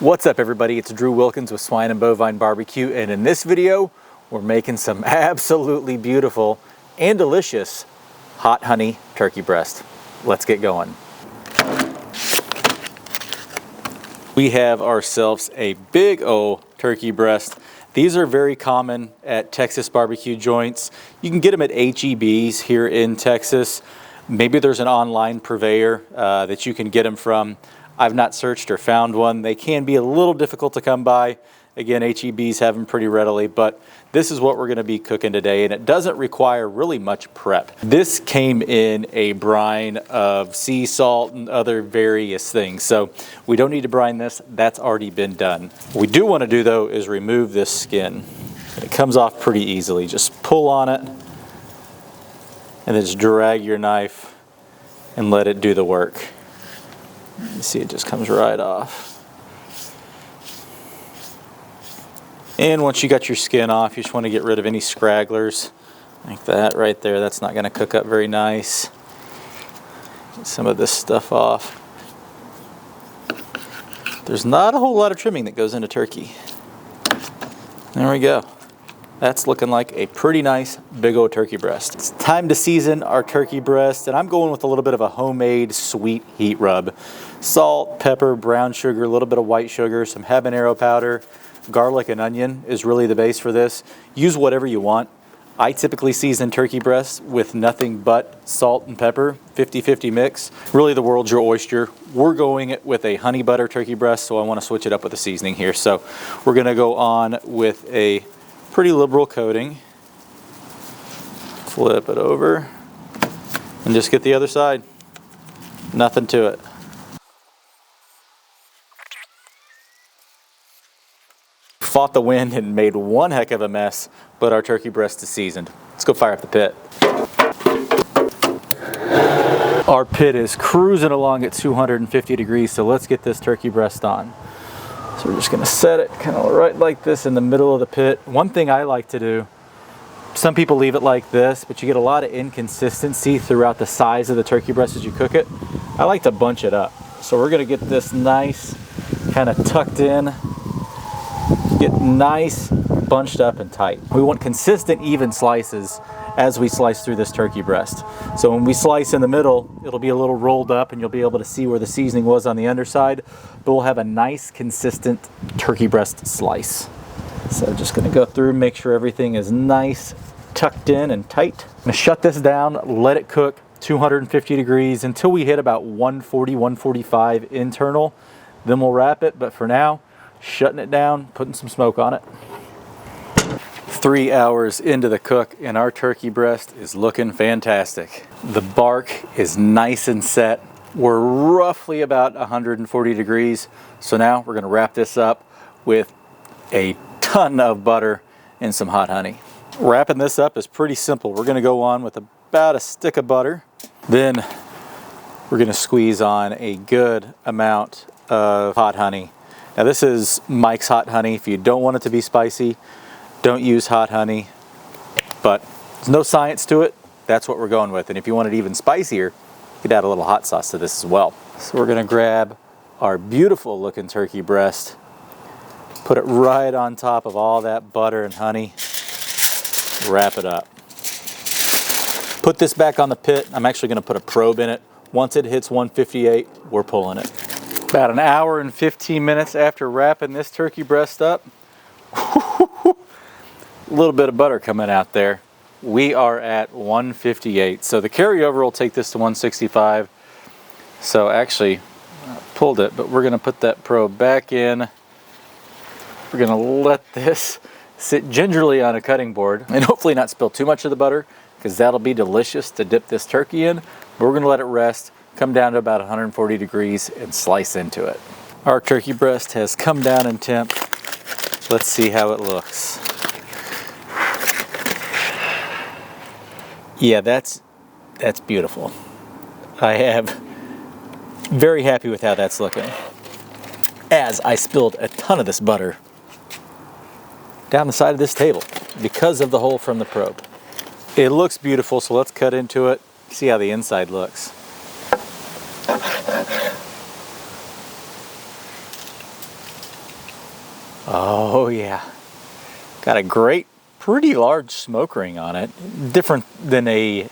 What's up everybody, it's Drew Wilkins with Swine and Bovine Barbecue, and in this video we're making some absolutely beautiful and delicious hot honey turkey breast. Let's get going. We have ourselves a big old turkey breast. These are very common at Texas barbecue joints. You can get them at HEBs here in Texas. Maybe there's an online purveyor that you can get them from. I've not searched or found one. They can be a little difficult to come by. Again, HEBs have them pretty readily, but this is what we're gonna be cooking today, and it doesn't require really much prep. This came in a brine of sea salt and other various things, so we don't need to brine this. That's already been done. What we do wanna do though is remove this skin. It comes off pretty easily. Just pull on it and then just drag your knife and let it do the work. You see, it just comes right off. And once you got your skin off, you just want to get rid of any scragglers like that right there. That's not going to cook up very nice. Get some of this stuff off. There's not a whole lot of trimming that goes into turkey. There we go. That's looking like a pretty nice big old turkey breast. It's time to season our turkey breast, and I'm going with a little bit of a homemade sweet heat rub. Salt, pepper, brown sugar, a little bit of white sugar, some habanero powder, garlic and onion is really the base for this. Use whatever you want. I typically season turkey breasts with nothing but salt and pepper, 50-50 mix. Really the world's your oyster. We're going with a honey butter turkey breast, so I want to switch it up with the seasoning here. So we're gonna go on with a pretty liberal coating. Flip it over and just get the other side. Nothing to it. Fought the wind and made one heck of a mess, but our turkey breast is seasoned. Let's go fire up the pit. Our pit is cruising along at 250 degrees, so let's get this turkey breast on. So we're just gonna set it kind of right like this in the middle of the pit. One thing I like to do, some people leave it like this, but you get a lot of inconsistency throughout the size of the turkey breast as you cook it. I like to bunch it up. So we're gonna get this nice, kind of tucked in, get nice, bunched up and tight. We want consistent, even slices as we slice through this turkey breast. So when we slice in the middle, it'll be a little rolled up and you'll be able to see where the seasoning was on the underside, but we'll have a nice, consistent turkey breast slice. So just gonna go through, make sure everything is nice, tucked in and tight. I'm gonna shut this down, let it cook 250 degrees until we hit about 140, 145 internal. Then we'll wrap it, but for now, shutting it down, putting some smoke on it. 3 hours into the cook and our turkey breast is looking fantastic. The bark is nice and set. We're roughly about 140 degrees. So now we're gonna wrap this up with a ton of butter and some hot honey. Wrapping this up is pretty simple. We're gonna go on with about a stick of butter. Then we're gonna squeeze on a good amount of hot honey. Now this is Mike's hot honey. If you don't want it to be spicy, don't use hot honey, but there's no science to it. That's what we're going with. And if you want it even spicier, you could add a little hot sauce to this as well. So we're gonna grab our beautiful looking turkey breast, put it right on top of all that butter and honey, wrap it up. Put this back on the pit. I'm actually gonna put a probe in it. Once it hits 158, we're pulling it. About an hour and 15 minutes after wrapping this turkey breast up, a little bit of butter coming out there. We are at 158. So the carryover will take this to 165. So actually, I pulled it, but we're gonna put that probe back in. We're gonna let this sit gingerly on a cutting board and hopefully not spill too much of the butter, because that'll be delicious to dip this turkey in. But we're gonna let it rest, come down to about 140 degrees and slice into it. Our turkey breast has come down in temp. Let's see how it looks. Yeah, that's beautiful. I am very happy with how that's looking. As I spilled a ton of this butter down the side of this table because of the hole from the probe. It looks beautiful, so let's cut into it, see how the inside looks. Oh yeah. Got a great, pretty large smoke ring on it. Different than a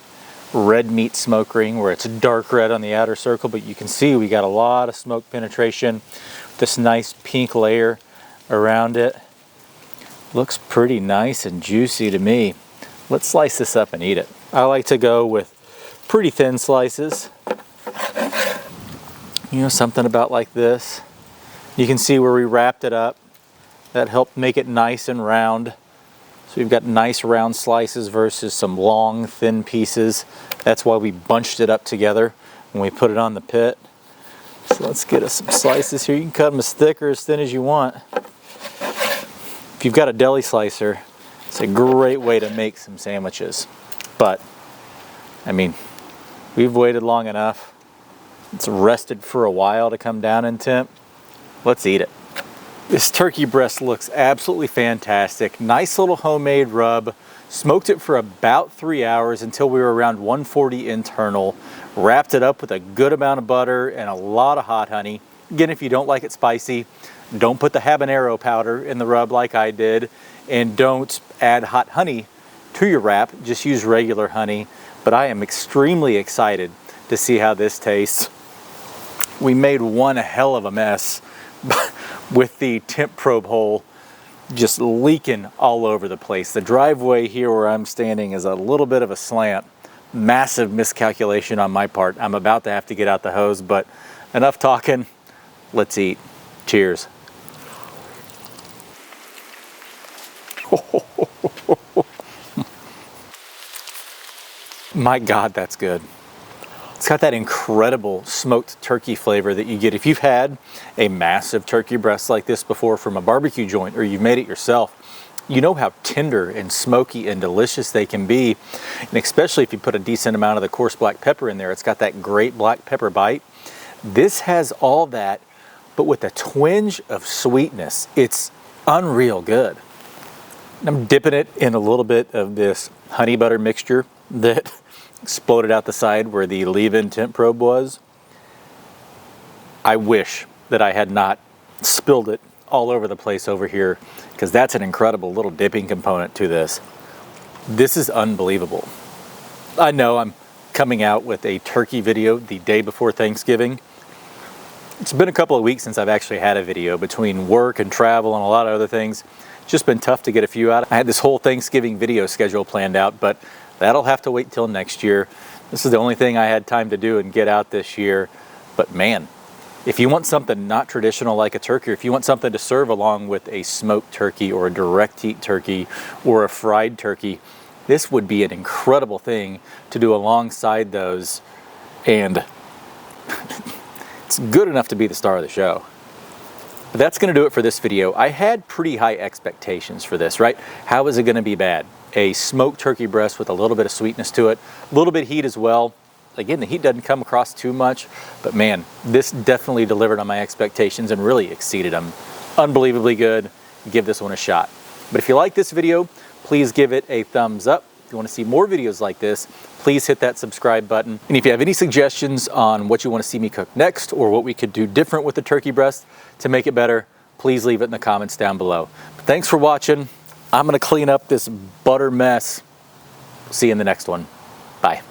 red meat smoke ring where it's dark red on the outer circle, but you can see we got a lot of smoke penetration. This nice pink layer around it. Looks pretty nice and juicy to me. Let's slice this up and eat it. I like to go with pretty thin slices. You know, something about like this. You can see where we wrapped it up. That helped make it nice and round. So we've got nice round slices versus some long, thin pieces. That's why we bunched it up together when we put it on the pit. So let's get us some slices here. You can cut them as thick or as thin as you want. If you've got a deli slicer, it's a great way to make some sandwiches. But, I mean, we've waited long enough. It's rested for a while to come down in temp. Let's eat it. This turkey breast looks absolutely fantastic. Nice little homemade rub. Smoked it for about 3 hours until we were around 140 internal. Wrapped it up with a good amount of butter and a lot of hot honey. Again, if you don't like it spicy, don't put the habanero powder in the rub like I did, and don't add hot honey to your wrap. Just use regular honey. But I am extremely excited to see how this tastes. We made one hell of a mess with the temp probe hole just leaking all over the place. The driveway here where I'm standing is a little bit of a slant. Massive miscalculation on my part. I'm about to have to get out the hose, but enough talking. Let's eat. Cheers. My God, that's good. It's got that incredible smoked turkey flavor that you get if you've had a massive turkey breast like this before from a barbecue joint, or you've made it yourself. You know how tender and smoky and delicious they can be. And especially if you put a decent amount of the coarse black pepper in there, it's got that great black pepper bite. This has all that, but with a twinge of sweetness. It's unreal good. I'm dipping it in a little bit of this honey butter mixture that exploded out the side where the leave-in temp probe was. I wish that I had not spilled it all over the place over here, because that's an incredible little dipping component to this. This is unbelievable. I know I'm coming out with a turkey video the day before Thanksgiving. It's been a couple of weeks since I've actually had a video between work and travel and a lot of other things. It's just been tough to get a few out. I had this whole Thanksgiving video schedule planned out, but that'll have to wait till next year. This is the only thing I had time to do and get out this year. But man, if you want something not traditional like a turkey, or if you want something to serve along with a smoked turkey or a direct heat turkey or a fried turkey, this would be an incredible thing to do alongside those. And it's good enough to be the star of the show. But that's going to do it for this video. I had pretty high expectations for this, right? How is it going to be bad? A smoked turkey breast with a little bit of sweetness to it, a little bit of heat as well. Again, the heat doesn't come across too much, but man, this definitely delivered on my expectations and really exceeded them. Unbelievably good. Give this one a shot. But if you like this video, please give it a thumbs up. If you want to see more videos like this, please hit that subscribe button. And if you have any suggestions on what you want to see me cook next, or what we could do different with the turkey breast to make it better, please leave it in the comments down below. But thanks for watching. I'm going to clean up this butter mess. See you in the next one. Bye.